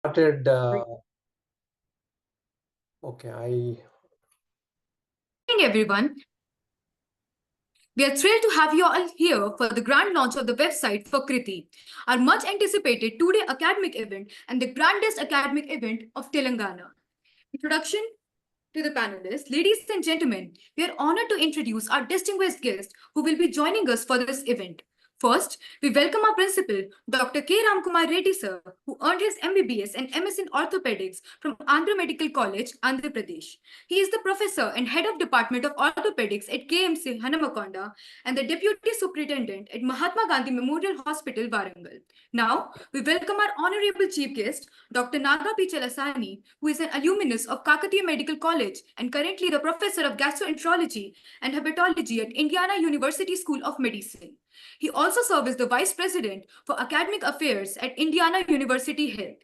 started. Okay, Good evening, everyone. We are thrilled to have you all here for the grand launch of the website for KRITI, our much anticipated two-day academic event and the grandest academic event of Telangana. Introduction to the panelists. Ladies and gentlemen, we are honored to introduce our distinguished guest who will be joining us for this event. First, we welcome our principal, Dr. K. Ramkumar Reddy sir, who earned his MBBS and MS in Orthopedics from Andhra Medical College, Andhra Pradesh. He is the professor and head of Department of Orthopedics at KMC Hanamakonda and the deputy superintendent at Mahatma Gandhi Memorial Hospital, Warangal. Now, we welcome our honorable chief guest, Dr. Naga P. Chalasani, who is an alumnus of Kakatiya Medical College and currently the professor of gastroenterology and hepatology at Indiana University School of Medicine. He also serves as the vice president for academic affairs at Indiana University Health.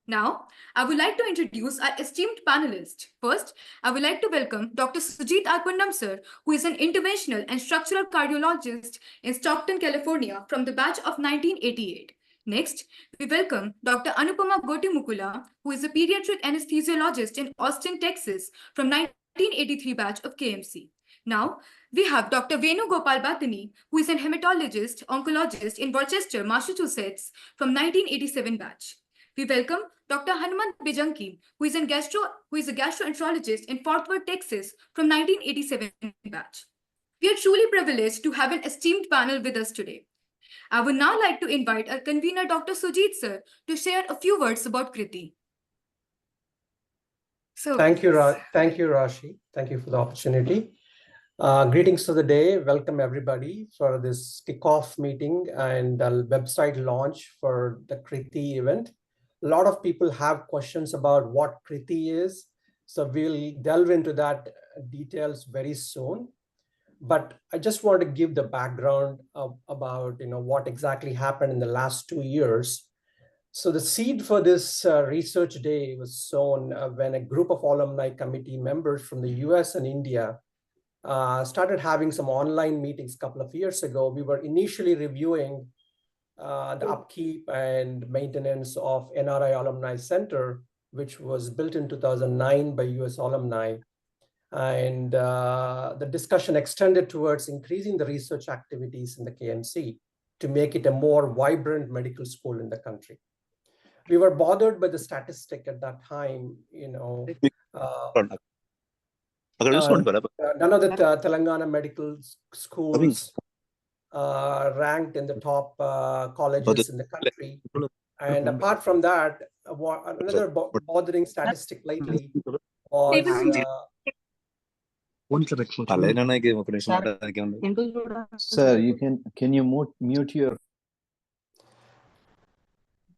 Now, I would like to introduce our esteemed panelists. First, I would like to welcome Dr. Sujit Arpandam sir, who is an interventional and structural cardiologist in Stockton, California from the batch of 1988. Next, we welcome Dr. Anupama Gotimukula, who is a pediatric anesthesiologist in Austin, Texas from 1983 batch of KMC. Now, we have Dr. Venu Gopal Batani, who is an hematologist, oncologist in Worcester, Massachusetts from 1987 batch. We welcome Dr. Hanumant Bijanki, who is a gastroenterologist in Fort Worth, Texas from 1987 batch. We are truly privileged to have an esteemed panel with us today. I would now like to invite our convener, Dr. Sujit sir, to share a few words about KRITI. So, thank you, Rashi. Thank you for the opportunity. Greetings to the day. Welcome everybody for this kickoff meeting and website launch for the KRITI event. A lot of people have questions about what KRITI is, so we'll delve into that details very soon. But I just want to give the background about what exactly happened in the last 2 years. So the seed for this research day was sown when a group of alumni committee members from the US and India started having some online meetings a couple of years ago. We were initially reviewing the upkeep and maintenance of NRI Alumni Center, which was built in 2009 by US alumni. And the discussion extended towards increasing the research activities in the KMC to make it a more vibrant medical school in the country. We were bothered by the statistic at that time, none of the Telangana medical schools ranked in the top colleges in the country. And apart from that, another bothering statistic lately was Sir, can you mute your...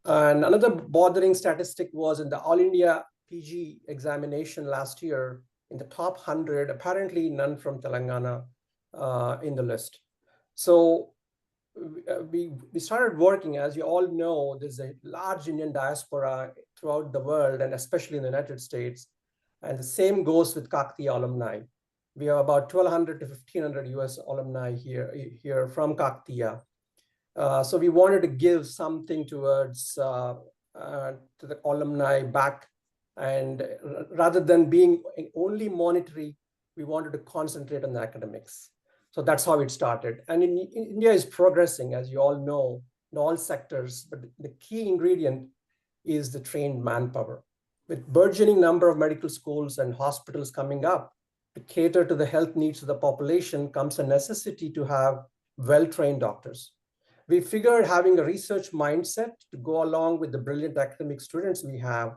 And another bothering statistic was in the All India PG examination last year, in the top 100, apparently none from Telangana in the list. So we started working. As you all know, there's a large Indian diaspora throughout the world, and especially in the United States. And the same goes with Kakatiya alumni. We have about 1,200 to 1,500 US alumni here from Kakatiya. So we wanted to give something towards to the alumni back, and rather than being only monetary, we wanted to concentrate on the academics. So that's how it started. And India is progressing, as you all know, in all sectors, but the key ingredient is the trained manpower. With burgeoning number of medical schools and hospitals coming up to cater to the health needs of the population comes a necessity to have well-trained doctors. We figured having a research mindset to go along with the brilliant academic students we have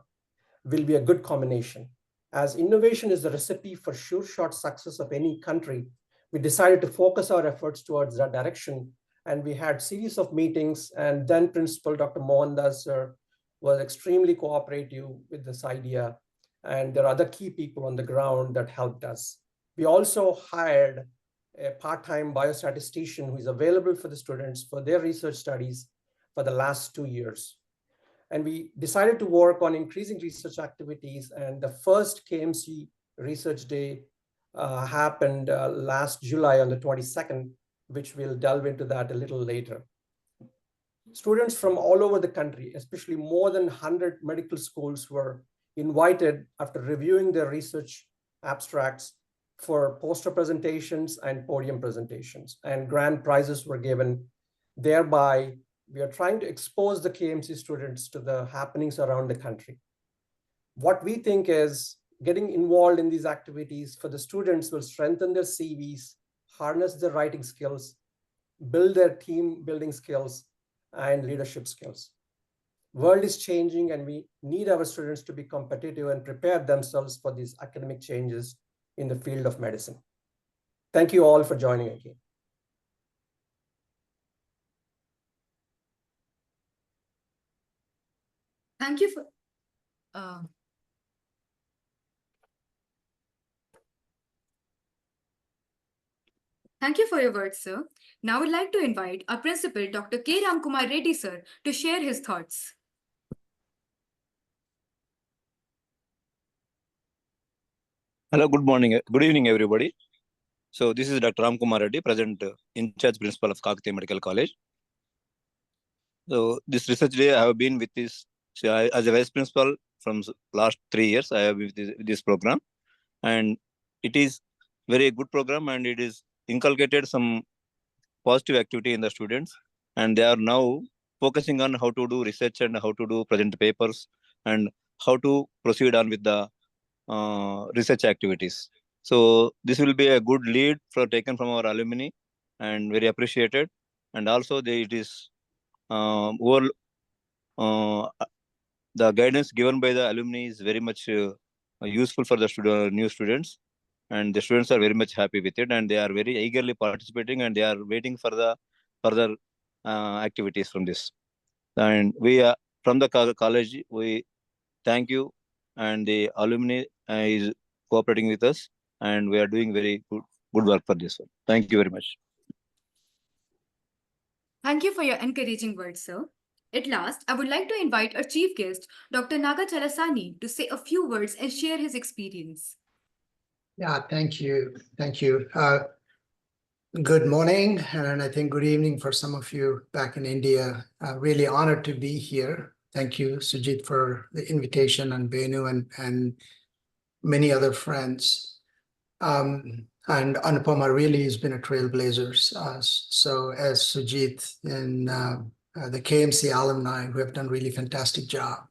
will be a good combination. As innovation is the recipe for sure shot success of any country, we decided to focus our efforts towards that direction. And we had series of meetings, and then Principal Dr. Mohandas sir was extremely cooperative with this idea. And there are other key people on the ground that helped us. We also hired a part-time biostatistician who is available for the students for their research studies for the last 2 years. And we decided to work on increasing research activities. And the first KMC Research Day happened last July on the 22nd, which we'll delve into that a little later. Students from all over the country, especially more than 100 medical schools, were invited after reviewing their research abstracts for poster presentations and podium presentations, and grand prizes were given. Thereby, we are trying to expose the KMC students to the happenings around the country. What we think is getting involved in these activities for the students will strengthen their CVs, harness their writing skills, build their team building skills, and leadership skills. World is changing, and we need our students to be competitive and prepare themselves for these academic changes in the field of medicine. Thank you all for joining again. Thank you for Thank you for your words, sir. Now I'd like to invite our principal, Dr. K. Ramkumar Reddy, sir, to share his thoughts. Hello, good morning, good evening, everybody. So this is Dr. Ramkumar Reddy, present in charge principal of Kakatiya Medical College. So this research day, I have been with this, so as a vice principal from last 3 years, I have been with this program, and it is very good program, and it is inculcated some positive activity in the students, and they are now focusing on how to do research and how to do present papers and how to proceed on with the research activities. So this will be a good lead taken from our alumni, and very appreciated. And also it is all the guidance given by the alumni is very much useful for the new students, and the students are very much happy with it, and they are very eagerly participating, and they are waiting for the further activities from this. And we from the college, we thank you, and the alumni is cooperating with us, and we are doing very good work for this one. Thank you very much. Thank you for your encouraging words, sir. At last, I would like to invite our chief guest, Dr. Naga Chalasani, to say a few words and share his experience. Yeah, thank you. Thank you. Good morning, and I think good evening for some of you back in India. Really honored to be here. Thank you, Sujit, for the invitation, and Benu and many other friends. And Anupama really has been a trailblazer. So as Sujit and the KMC alumni who have done really fantastic job.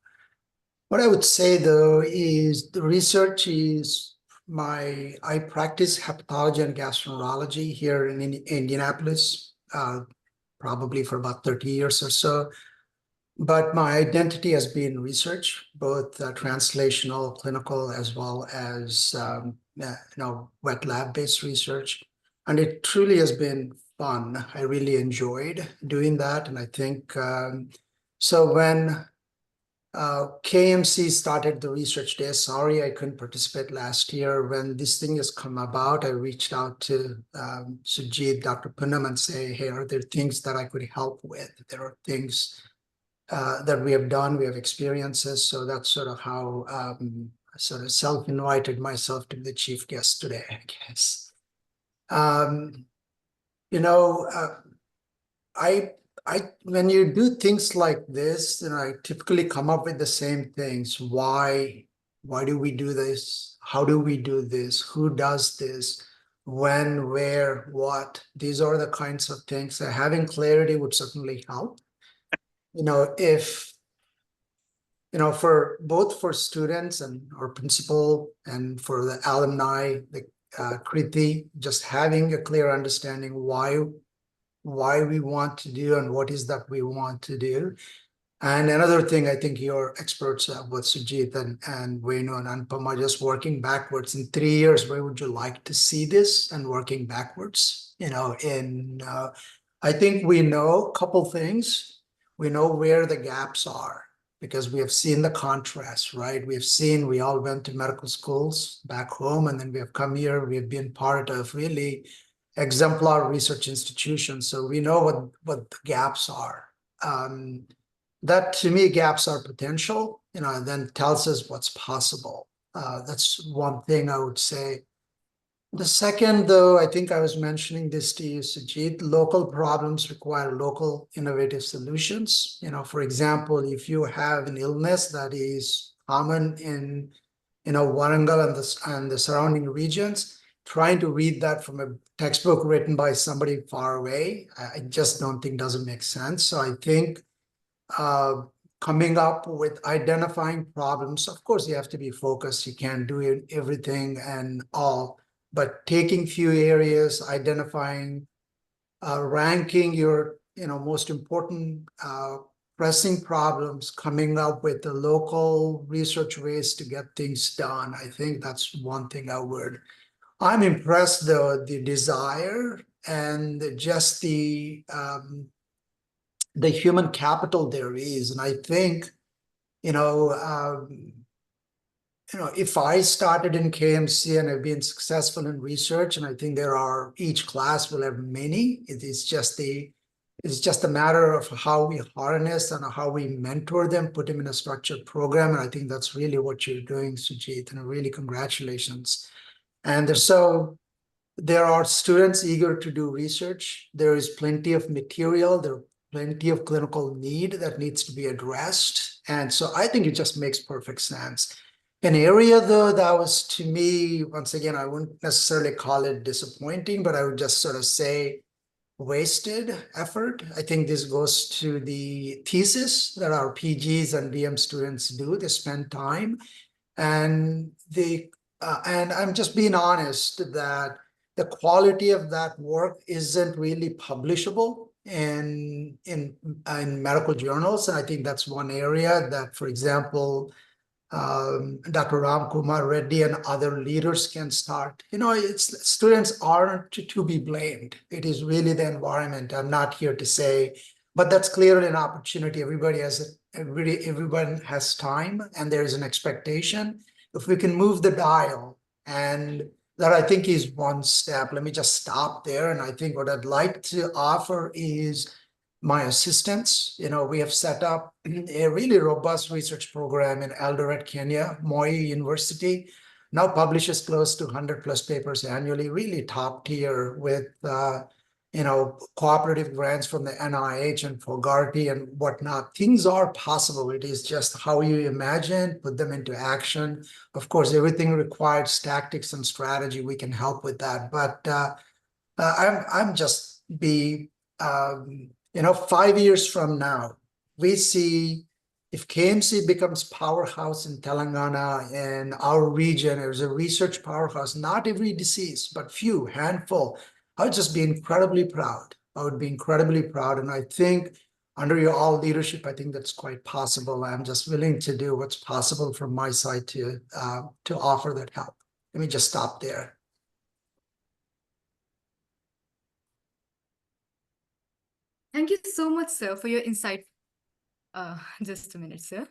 What I would say though is the research is I practice hepatology and gastroenterology here in Indianapolis, probably for about 30 years or so. But my identity has been research, both translational, clinical, as well as wet lab-based research. And it truly has been fun. I really enjoyed doing that. And I think, so when KMC started the research day. Sorry, I couldn't participate last year. When this thing has come about, I reached out to Sujit, Dr. Poonam, and say, hey, are there things that I could help with? There are things that we have done, we have experiences. So that's sort of how I sort of self-invited myself to be the chief guest today, I guess. When you do things like this, I typically come up with the same things. Why do we do this? How do we do this? Who does this? When, where, what? These are the kinds of things. So having clarity would certainly help. If for both for students and our principal and for the alumni, the KRITI, just having a clear understanding why we want to do and what is that we want to do. And another thing, I think you're experts with Sujit and Venu and Anupama, just working backwards. In 3 years, where would you like to see this? And working backwards, I think we know a couple things. We know where the gaps are because we have seen the contrast, right? We all went to medical schools back home, and then we have come here. We have been part of really exemplar research institutions. So we know what the gaps are. That to me, gaps are potential, and then tells us what's possible. That's one thing I would say. The second, though, I think I was mentioning this to you, Sujit, local problems require local innovative solutions. For example, if you have an illness that is common in, Warangal and the surrounding regions, trying to read that from a textbook written by somebody far away, I just don't think doesn't make sense. So I think coming up with identifying problems, of course, you have to be focused. You can't do everything and all. But taking few areas, identifying, ranking your most important pressing problems, coming up with the local research ways to get things done. I think that's one thing I'm impressed though, the desire and just the human capital there is. And I think, if I started in KMC and I've been successful in research, and I think each class will have many, it's just a matter of how we harness and how we mentor them, put them in a structured program. And I think that's really what you're doing, Sujit, and really congratulations. And there are students eager to do research. There is plenty of material. There are plenty of clinical need that needs to be addressed. And so I think it just makes perfect sense. An area, though, that was, to me, once again, I wouldn't necessarily call it disappointing, but I would just sort of say wasted effort. I think this goes to the thesis that our PGs and DM students do. They spend time, and and I'm just being honest that the quality of that work isn't really publishable in medical journals. And I think that's one area that, for example, Dr. Ram Kumar Reddy and other leaders can start. Students aren't to be blamed. It is really the environment. I'm not here to say, but that's clearly an opportunity. Everybody everyone has time, and there is an expectation. If we can move the dial, and that I think is one step. Let me just stop there. And I think what I'd like to offer is my assistance. We have set up a really robust research program in Eldoret, Kenya. Moi University now publishes close to 100+ papers annually, really top tier, with cooperative grants from the NIH and Fogarty and whatnot. Things are possible. It is just how you imagine, put them into action. Of course, everything requires tactics and strategy. We can help with that. But I'm just 5 years from now, we see if KMC becomes powerhouse in Telangana and our region, there's a research powerhouse, not every disease, but handful, I would just be incredibly proud. I would be incredibly proud. And I think under your all leadership, I think that's quite possible. I'm just willing to do what's possible from my side to offer that help. Let me just stop there. Thank you so much, sir, for your insight. Just a minute, sir.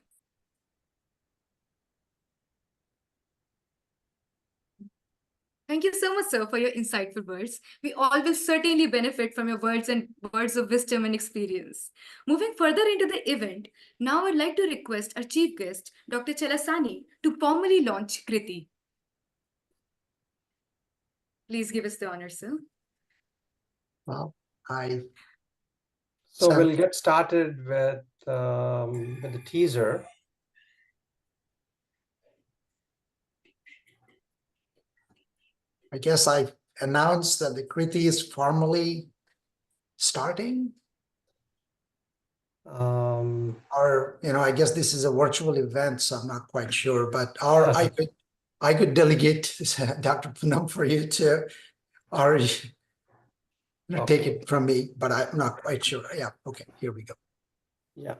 Thank you so much, sir, for your insightful words. We all will certainly benefit from your words and words of wisdom and experience. Moving further into the event, now I'd like to request our chief guest, Dr. Chalasani, to formally launch KRITI. Please give us the honor, sir. Well, So we'll get started with the teaser. I guess I announced that the KRITI is formally starting. Or, I guess this is a virtual event, so I'm not quite sure, but I could delegate Dr. Poonam for you to, or take it from me, but I'm not quite sure. Yeah, okay, here we go. Yeah.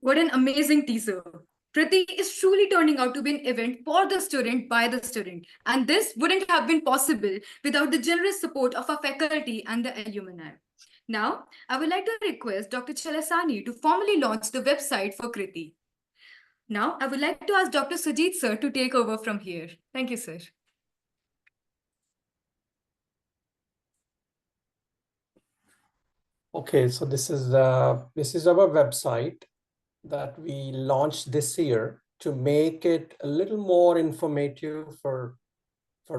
What an amazing teaser. KRITI is truly turning out to be an event for the student by the student. And this wouldn't have been possible without the generous support of our faculty and the alumni. Now, I would like to request Dr. Chalasani to formally launch the website for KRITI. Now, I would like to ask Dr. Sujit sir to take over from here. Thank you, sir. Okay, so this is our website that we launched this year to make it a little more informative for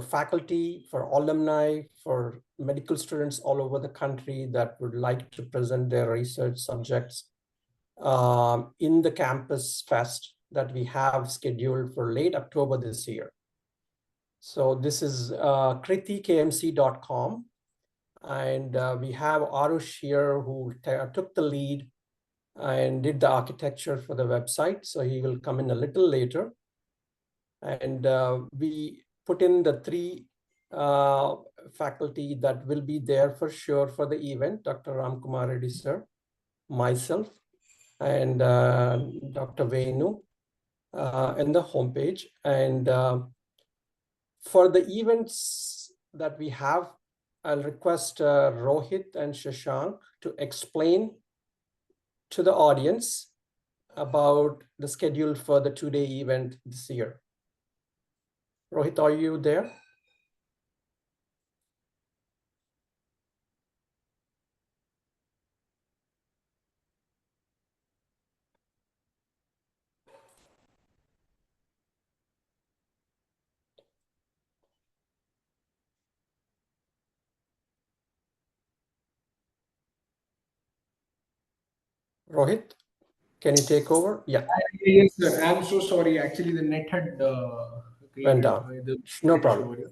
faculty, for alumni, for medical students all over the country that would like to present their research subjects in the campus fest that we have scheduled for late October this year. So this is kritikmc.com. And we have Arush here who took the lead and did the architecture for the website. So he will come in a little later. And we put in the three faculty that will be there for sure for the event: Dr. Ramkumar Reddy sir, myself, and Dr. Venu, and the homepage. And for the events that we have, I'll request Rohit and Shashank to explain to the audience about the schedule for the two-day event this year. Rohit, are you there? Rohit, can you take over? Yeah. Yes, sir. I'm so sorry. Actually, the net had Went created down. the No issue problem. over here.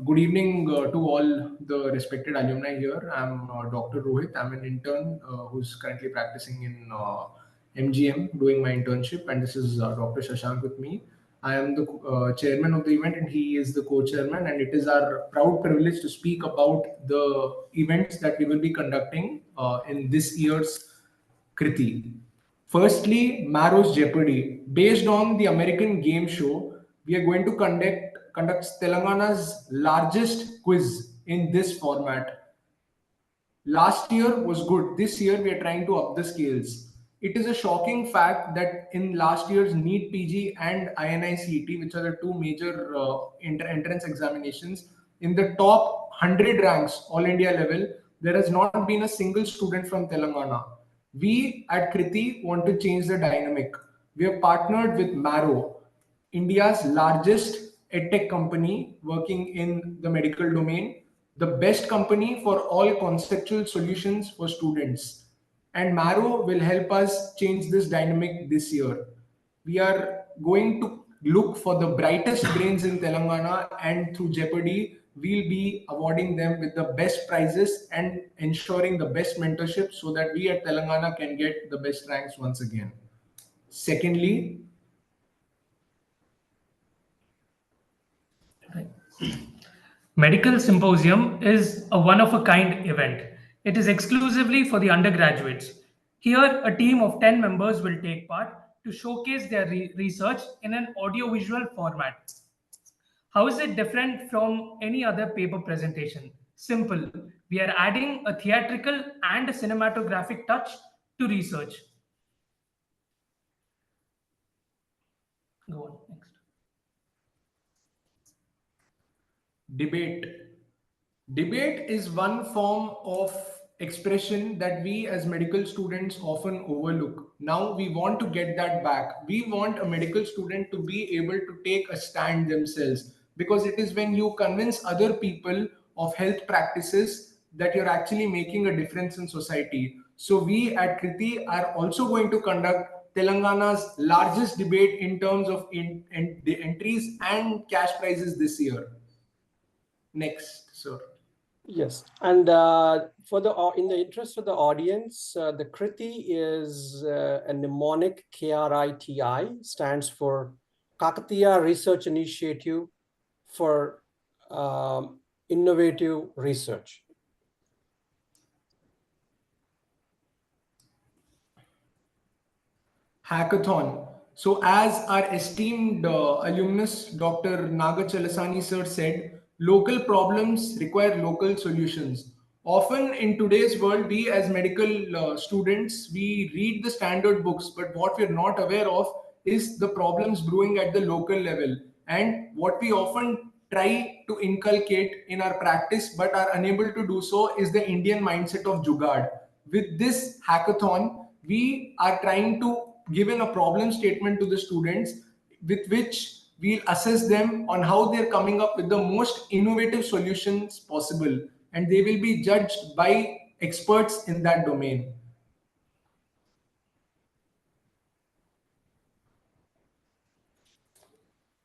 Good evening to all the respected alumni here. I'm Dr. Rohit. I'm an intern who's currently practicing in MGM doing my internship, and this is Dr. Shashank with me. I am the chairman of the event, and he is the co-chairman. And it is our proud privilege to speak about the events that we will be conducting in this year's KRITI. Firstly, Marrow's Jeopardy. Based on the American game show, we are going to conduct Telangana's largest quiz in this format. Last year was good. This year we are trying to up the scales. It is a shocking fact that in last year's NEET PG and INI-CET, which are the two major entrance examinations, in the top 100 ranks, all India level, there has not been a single student from Telangana. We at KRITI want to change the dynamic. We have partnered with Marrow, India's largest edtech company working in the medical domain, the best company for all conceptual solutions for students. And Marrow will help us change this dynamic this year. We are going to look for the brightest brains in Telangana, and through Jeopardy, we'll be awarding them with the best prizes and ensuring the best mentorship so that we at Telangana can get the best ranks once again. Secondly, Medical Symposium is a one-of-a-kind event. It is exclusively for the undergraduates. Here, a team of 10 members will take part to showcase their research in an audiovisual format. How is it different from any other paper presentation? Simple. We are adding a theatrical and a cinematographic touch to research. Go on, next. Debate. Debate is one form of expression that we as medical students often overlook. Now we want to get that back. We want a medical student to be able to take a stand themselves, because it is when you convince other people of health practices that you're actually making a difference in society. So we at KRITI are also going to conduct Telangana's largest debate in terms of the entries and cash prizes this year. Next, sir. Yes, and for the in the interest of the audience, the KRITI is a mnemonic. KRITI stands for Kakatiya Research Initiative for Innovative Research. hackathon. So, as our esteemed alumnus, Dr. Naga Chalasani sir said, local problems require local solutions. Often in today's world, we as medical students, we read the standard books, but what we're not aware of is the problems brewing at the local level. And what we often try to inculcate in our practice but are unable to do so is the Indian mindset of Jugaad. With this hackathon, we are trying to give in a problem statement to the students with which we'll assess them on how they're coming up with the most innovative solutions possible, and they will be judged by experts in that domain.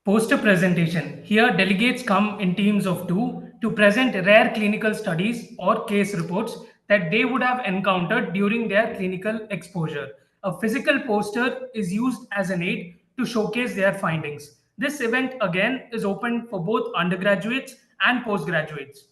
Poster presentation. Here, delegates come in teams of 2 to present rare clinical studies or case reports that they would have encountered during their clinical exposure. A physical poster is used as an aid to showcase their findings. This event again is open for both undergraduates and postgraduates.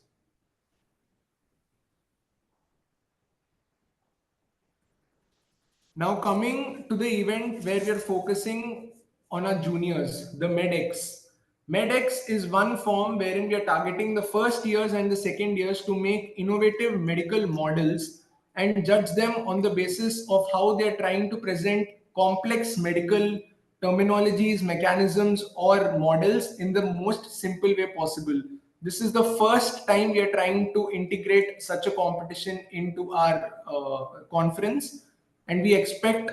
Now coming to the event where we are focusing on our juniors, the MedX. MedX is one form wherein we are targeting the first years and the second years to make innovative medical models and judge them on the basis of how they are trying to present complex medical terminologies, mechanisms, or models in the most simple way possible. This is the first time we are trying to integrate such a competition into our conference, and we expect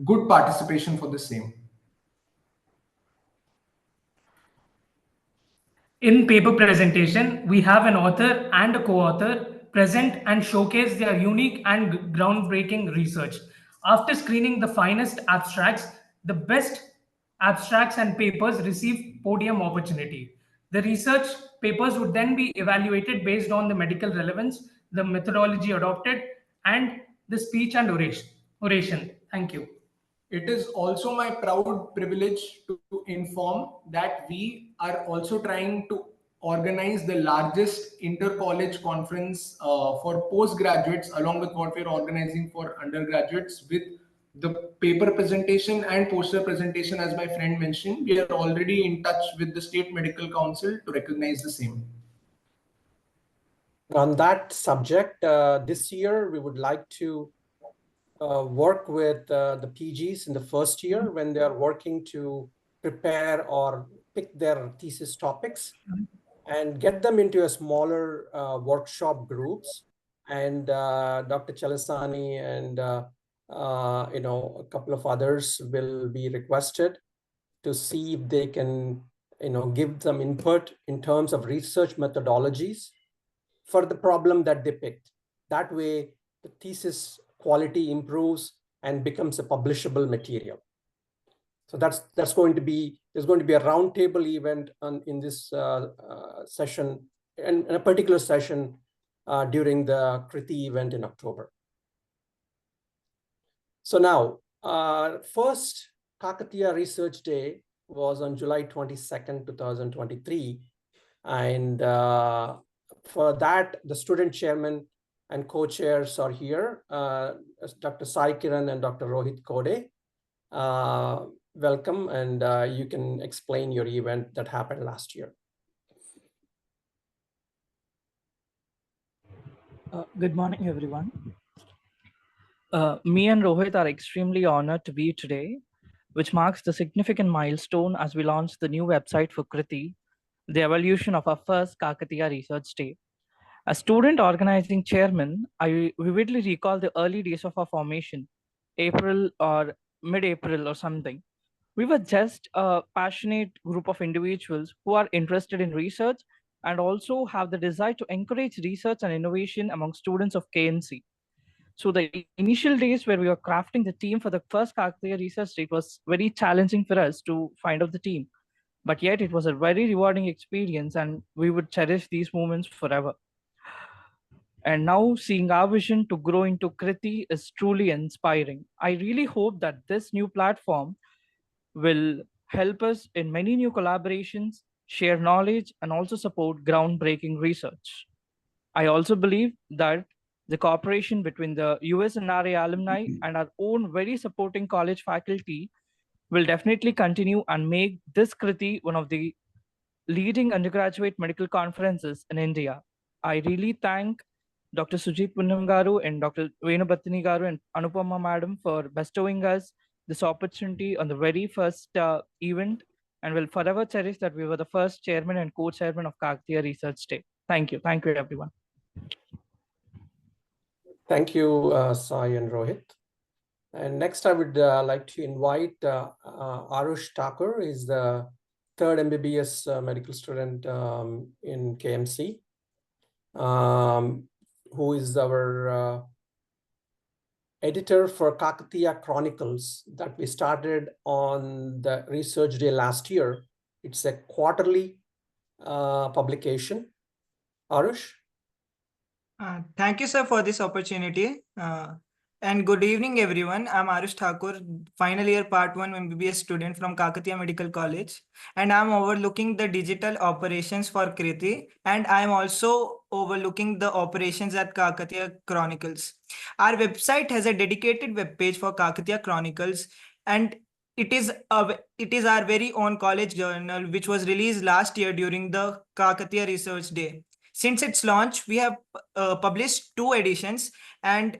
good participation for the same. In paper presentation, we have an author and a co-author present and showcase their unique and groundbreaking research. After screening the finest abstracts, the best abstracts and papers receive podium opportunity. The research papers would then be evaluated based on the medical relevance, the methodology adopted, and the speech and oration. Thank you. It is also my proud privilege to inform that we are also trying to organize the largest inter-college conference for postgraduates, along with what we're organizing for undergraduates, with the paper presentation and poster presentation. As my friend mentioned, we are already in touch with the State Medical Council to recognize the same. On that subject, this year we would like to work with the PGs in the first year when they are working to prepare or pick their thesis topics and get them into a smaller workshop groups. And Dr. Chalasani and a couple of others will be requested to see if they can give them input in terms of research methodologies for the problem that they picked. That way, the thesis quality improves and becomes a publishable material. So that's going to be, there's going to be a roundtable event in this session, and a particular session during the KRITI event in October. So now, first Kakatiya Research Day was on July 22nd, 2023. And for that, the student chairman and co-chairs are here, Dr. Sai Kiran and Dr. Rohit Kode. Welcome, and you can explain your event that happened last year. Good morning, everyone. Me and Rohit are extremely honored to be today, which marks the significant milestone as we launch the new website for KRITI, the evolution of our first Kakatiya Research Day. As student organizing chairman, I vividly recall the early days of our formation, April or mid-April or something. We were just a passionate group of individuals who are interested in research and also have the desire to encourage research and innovation among students of KNC. So the initial days where we were crafting the team for the first Kakatiya Research Day, it was very challenging for us to find out the team. But yet it was a very rewarding experience, and we would cherish these moments forever. And now seeing our vision to grow into KRITI is truly inspiring. I really hope that this new platform will help us in many new collaborations, share knowledge, and also support groundbreaking research. I also believe that The cooperation between the USNRA alumni and our own very supporting college faculty will definitely continue and make this KRITI one of the leading undergraduate medical conferences in India. I really thank Dr. Sujit Punnam Garu and Dr. Venubattini Garu and Anupama Madam for bestowing us this opportunity on the very first event, and will forever cherish that we were the first chairman and co-chairman of Kakatiya Research Day. Thank you. Thank you, everyone. Thank you, Sai and Rohit. And next, I would like to invite Arush Thakur, is the third MBBS medical student in KMC, who is our editor for Kakatiya Chronicles that we started on the research day last year. It's a quarterly publication. Arush? Thank you, sir, for this opportunity. And good evening, everyone. I'm Arush Thakur, final year part 1 MBBS student from Kakatiya Medical College. And I'm overlooking the digital operations for KRITI. And I'm also overlooking the operations at Kakatiya Chronicles. Our website has a dedicated webpage for Kakatiya Chronicles. And it is our very own college journal, which was released last year during the Kakatiya Research Day. Since its launch, we have published 2 editions, and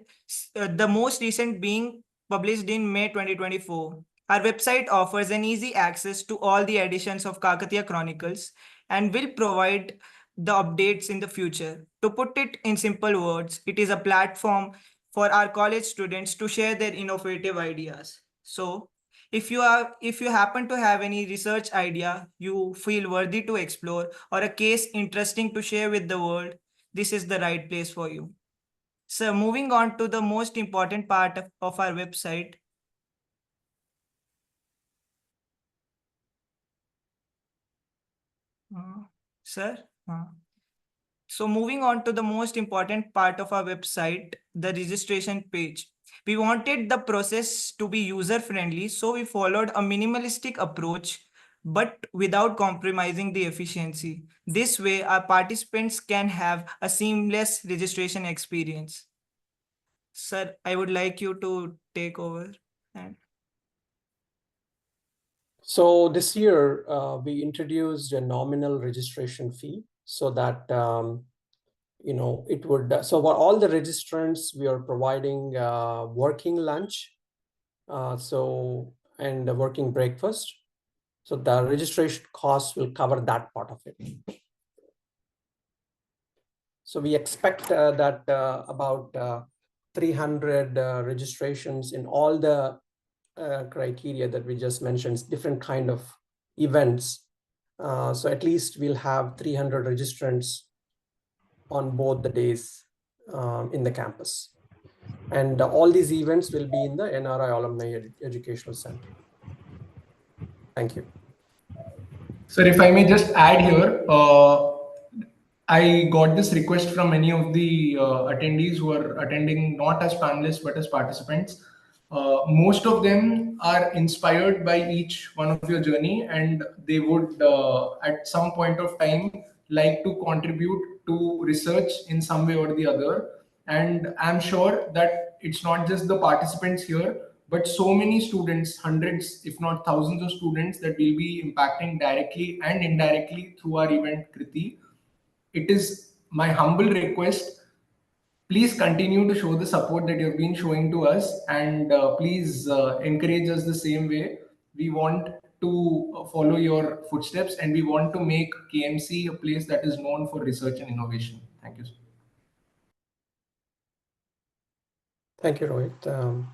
the most recent being published in May 2024. Our website offers an easy access to all the editions of Kakatiya Chronicles and will provide the updates in the future. To put it in simple words, it is a platform for our college students to share their innovative ideas. So, if you happen to have any research idea you feel worthy to explore, or a case interesting to share with the world, this is the right place for you. So moving on to the most important part of our website. Sir? So moving on to the most important part of our website, the registration page. We wanted the process to be user-friendly, so we followed a minimalistic approach, but without compromising the efficiency. This way, our participants can have a seamless registration experience. Sir, I would like you to take over. So this year, we introduced a nominal registration fee so that it would, so for all the registrants, we are providing working lunch, and a working breakfast. So the registration costs will cover that part of it. So we expect that about 300 registrations in all the criteria that we just mentioned, different kind of events. So at least we'll have 300 registrants on both the days in the campus. And all these events will be in the NRI Alumni Educational Center. Thank you. Sir, if I may just add here, I got this request from many of the attendees who are attending not as panelists but as participants. Most of them are inspired by each one of your journey, and they would at some point of time like to contribute to research in some way or the other. And I'm sure that it's not just the participants here, but so many students, hundreds, if not thousands of students that will be impacting directly and indirectly through our event KRITI. It is my humble request, please continue to show the support that you've been showing to us, and please encourage us the same way. We want to follow your footsteps, and we want to make KMC a place that is known for research and innovation. Thank you, sir. Thank you, Rohit.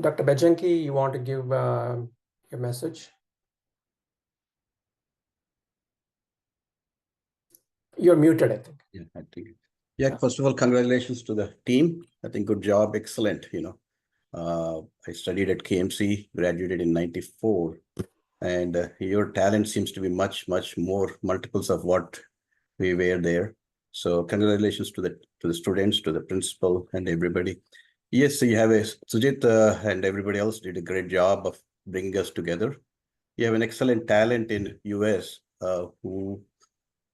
Dr. Bejanki, you want to give your message? You're muted, I think. Yeah, I think. Yeah, first of all, congratulations to the team. I think good job, excellent. I studied at KMC, graduated in '94, and your talent seems to be much more multiples of what we were there. So congratulations to the students, to the principal, and everybody. Yes, so you have Sujit and everybody else did a great job of bringing us together. You have an excellent talent in US who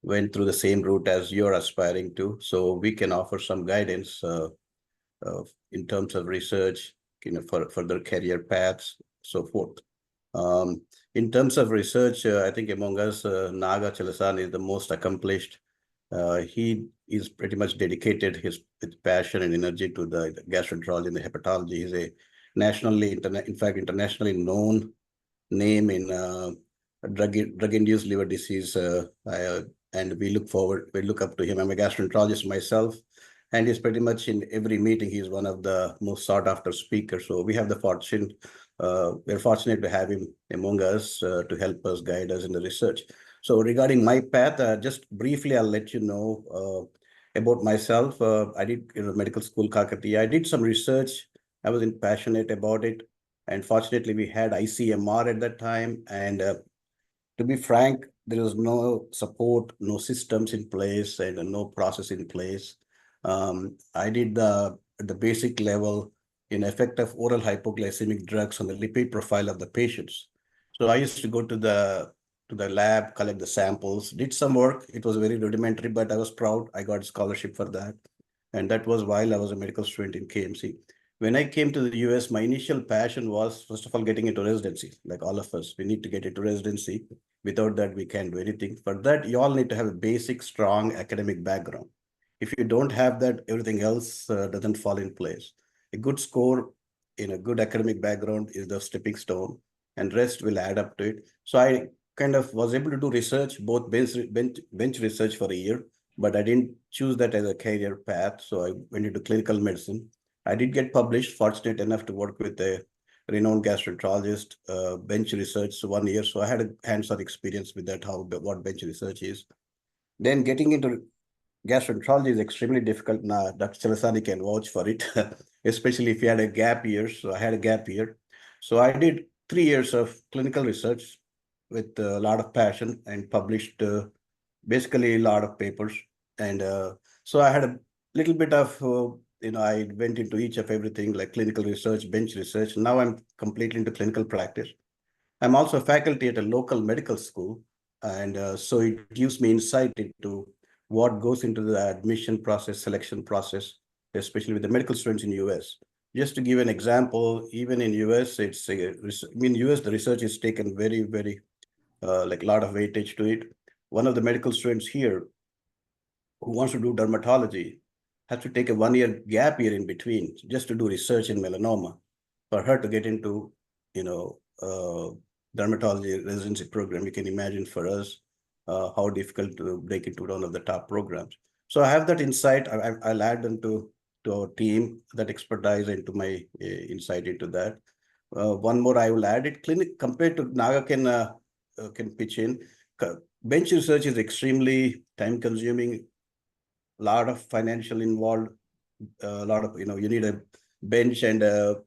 went through the same route as you're aspiring to. So we can offer some guidance in terms of research, for their career paths, so forth. In terms of research, I think among us, Naga Chalasan is the most accomplished. He is pretty much dedicated his passion and energy to the gastroenterology and the hepatology. He's a internationally known name in drug-induced liver disease, and we look up to him. I'm a gastroenterologist myself, and he's pretty much in every meeting. He's one of the most sought-after speakers. So we have the fortune. We're fortunate to have him among us to help us, guide us in the research. So regarding my path, just briefly, I'll let you know about myself. I did medical school Kakatiya. I did some research. I was passionate about it. And fortunately, we had ICMR at that time. And to be frank, there was no support, no systems in place, and no process in place. I did the basic level in effect of oral hypoglycemic drugs on the lipid profile of the patients. So I used to go to the lab, collect the samples, did some work. It was very rudimentary, but I was proud. I got a scholarship for that. And that was while I was a medical student in KMC. When I came to the US, my initial passion was, first of all, getting into residency. Like all of us, we need to get into residency. Without that, we can't do anything. For that, you all need to have a basic, strong academic background. If you don't have that, everything else doesn't fall in place. A good score in a good academic background is the stepping stone, and rest will add up to it. So I kind of was able to do research, both bench research for a year, but I didn't choose that as a career path. So I went into clinical medicine. I did get published, fortunate enough to work with a renowned gastroenterologist, bench research 1 year. So I had a hands-on experience with that, what bench research is. Then getting into gastroenterology is extremely difficult. Now, Dr. Chalasani can vouch for it, especially if you had a gap year. So I had a gap year. So I did 3 years of clinical research with a lot of passion and published basically a lot of papers. And so I had a little bit of, I went into each of everything like clinical research, bench research. Now I'm completely into clinical practice. I'm also a faculty at a local medical school. And so it gives me insight into what goes into the admission process, selection process, especially with the medical students in US. Just to give an example, even in US, US, the research is taken very, very, like a lot of weightage to it. One of the medical students here who wants to do dermatology has to take a 1-year gap year in between just to do research in melanoma for her to get into, dermatology residency program. You can imagine for us how difficult to break into one of the top programs. So I have that insight. I'll add into our team that expertise into my insight into that. One more I will add it. Clinic compared to Naga can pitch in. Bench research is extremely time consuming, a lot of financial involved, a lot of, you need a bench and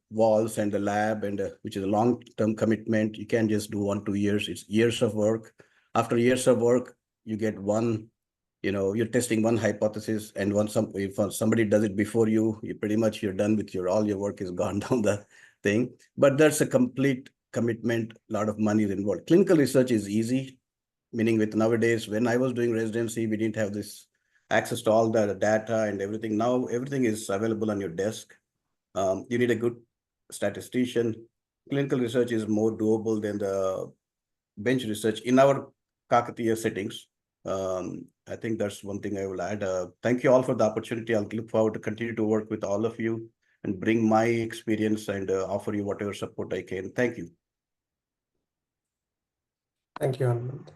walls and a lab, and which is a long-term commitment. You can't just do 1-2 years. It's years of work. After years of work, you get one, you're testing one hypothesis, and if somebody does it before you, you're done with all your work is gone down the thing. But that's a complete commitment. A lot of money is involved. Clinical research is easy, meaning with nowadays, when I was doing residency, we didn't have this access to all the data and everything. Now everything is available on your desk. You need a good statistician. Clinical research is more doable than the bench research in our Kakatiya settings. I think that's one thing I will add. Thank you all for the opportunity. I'll look forward to continue to work with all of you and bring my experience and offer you whatever support I can. Thank you. Thank you, Anand.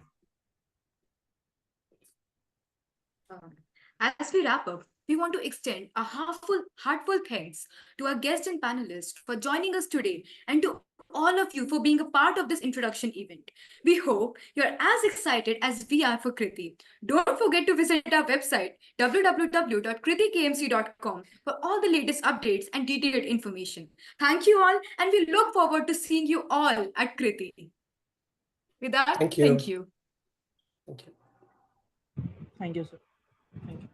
As we wrap up, we want to extend a heartfelt thanks to our guests and panelists for joining us today, and to all of you for being a part of this introduction event. We hope you're as excited as we are for Kriti. Don't forget to visit our website www.kritikmc.com for all the latest updates and detailed information. Thank you all, and we look forward to seeing you all at Kriti. With that, Thank you. Thank you. Thank you, sir. Thank you.